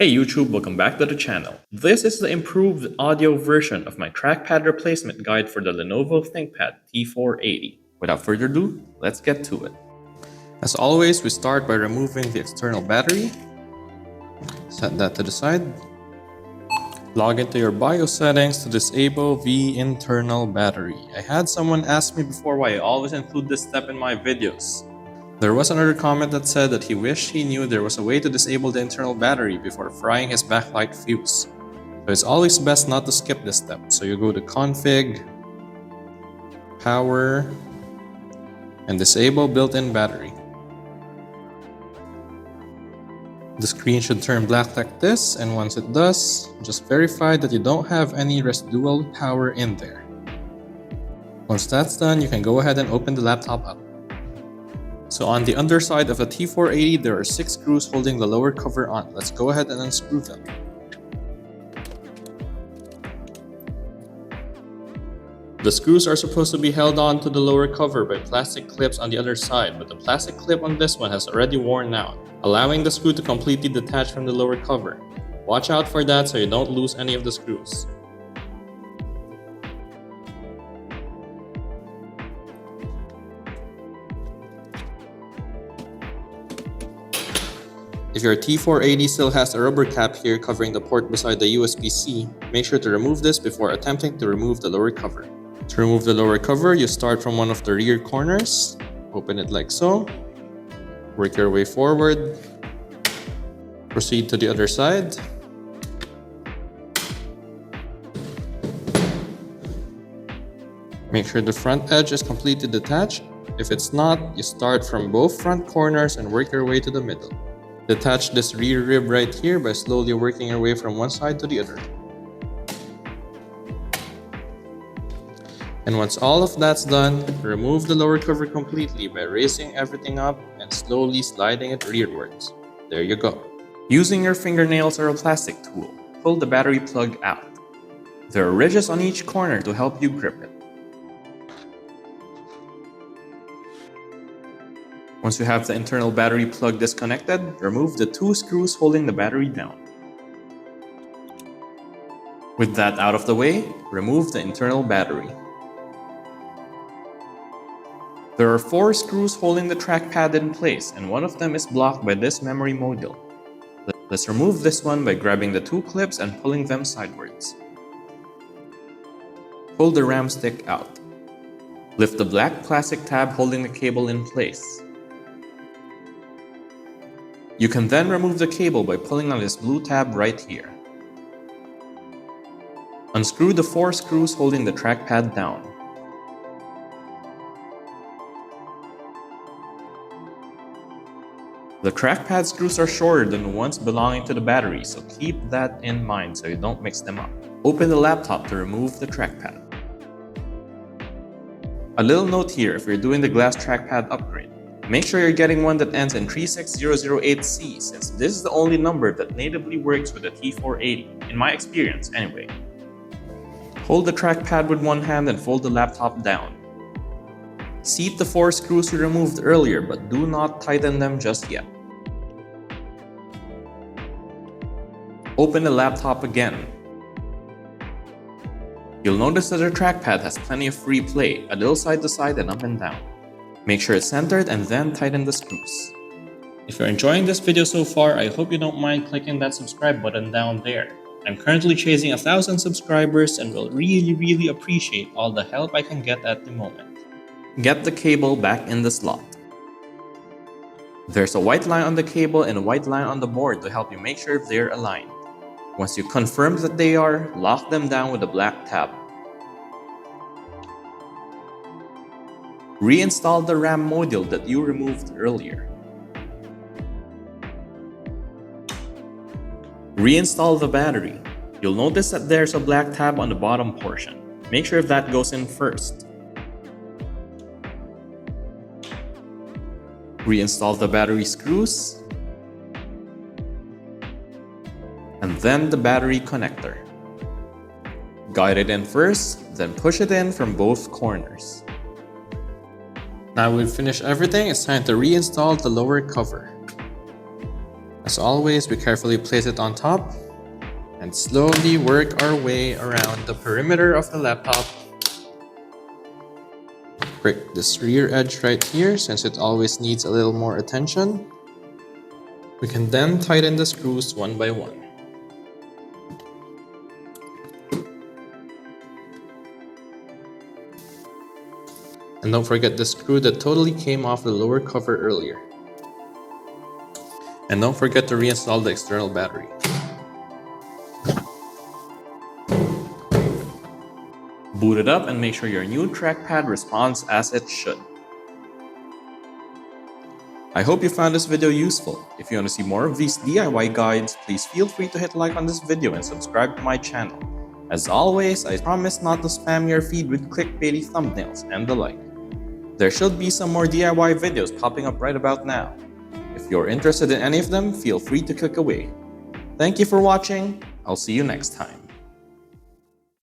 Hey YouTube, welcome back to the channel. This is the improved audio version of my trackpad replacement guide for the Lenovo Thinkpad T480. Without further ado, let's get to it. As always, we start by removing the external battery. Set that to the side. Log into your BIOS settings to disable the internal battery. I had someone ask me before why I always include this step in my videos. There was another comment that said that he wished he knew there was a way to disable the internal battery before frying his backlight fuse. So it's always best not to skip this step. So you go to Config, Power, and disable built-in battery. The screen should turn black like this, and once it does, just verify that you don't have any residual power in there. Once that's done, you can go ahead and open the laptop up. So on the underside of the T480, there are 6 screws holding the lower cover on. Let's go ahead and unscrew them. The screws are supposed to be held on to the lower cover by plastic clips on the other side, but the plastic clip on this one has already worn out, allowing the screw to completely detach from the lower cover. Watch out for that so you don't lose any of the screws. If your T480 still has a rubber cap here covering the port beside the USB-C, make sure to remove this before attempting to remove the lower cover. To remove the lower cover, you start from one of the rear corners, open it like so, work your way forward, proceed to the other side, make sure the front edge is completely detached. If it's not, you start from both front corners and work your way to the middle. Detach this rear rib right here by slowly working your way from one side to the other. And once all of that's done, remove the lower cover completely by raising everything up and slowly sliding it rearwards. There you go. Using your fingernails or a plastic tool, pull the battery plug out. There are ridges on each corner to help you grip it. Once you have the internal battery plug disconnected, remove the 2 screws holding the battery down. With that out of the way, remove the internal battery. There are 4 screws holding the trackpad in place, and one of them is blocked by this memory module. Let's remove this one by grabbing the 2 clips and pulling them sidewards. Pull the RAM stick out. Lift the black plastic tab holding the cable in place. You can then remove the cable by pulling on this blue tab right here. Unscrew the 4 screws holding the trackpad down. The trackpad screws are shorter than the ones belonging to the battery, so keep that in mind so you don't mix them up. Open the laptop to remove the trackpad. A little note here if you're doing the glass trackpad upgrade. Make sure you're getting one that ends in 36008C, since this is the only number that natively works with the T480, in my experience anyway. Hold the trackpad with one hand and fold the laptop down. Seat the 4 screws you removed earlier, but do not tighten them just yet. Open the laptop again. You'll notice that the trackpad has plenty of free play, a little side to side and up and down. Make sure it's centered and then tighten the screws. If you're enjoying this video so far, I hope you don't mind clicking that subscribe button down there. I'm currently chasing 1,000 subscribers and will really appreciate all the help I can get at the moment. Get the cable back in the slot. There's a white line on the cable and a white line on the board to help you make sure they're aligned. Once you confirm that they are, lock them down with a black tab. Reinstall the RAM module that you removed earlier. Reinstall the battery. You'll notice that there's a black tab on the bottom portion. Make sure that goes in first. Reinstall the battery screws. And then the battery connector. Guide it in first, then push it in from both corners. Now we've finished everything, it's time to reinstall the lower cover. As always, we carefully place it on top and slowly work our way around the perimeter of the laptop. Break this rear edge right here since it always needs a little more attention. We can then tighten the screws one by one. And don't forget the screw that totally came off the lower cover earlier. And don't forget to reinstall the external battery. Boot it up and make sure your new trackpad responds as it should. I hope you found this video useful. If you want to see more of these DIY guides, please feel free to hit like on this video and subscribe to my channel. As always, I promise not to spam your feed with clickbaity thumbnails and the like. There should be some more DIY videos popping up right about now. If you're interested in any of them, feel free to click away. Thank you for watching. I'll see you next time.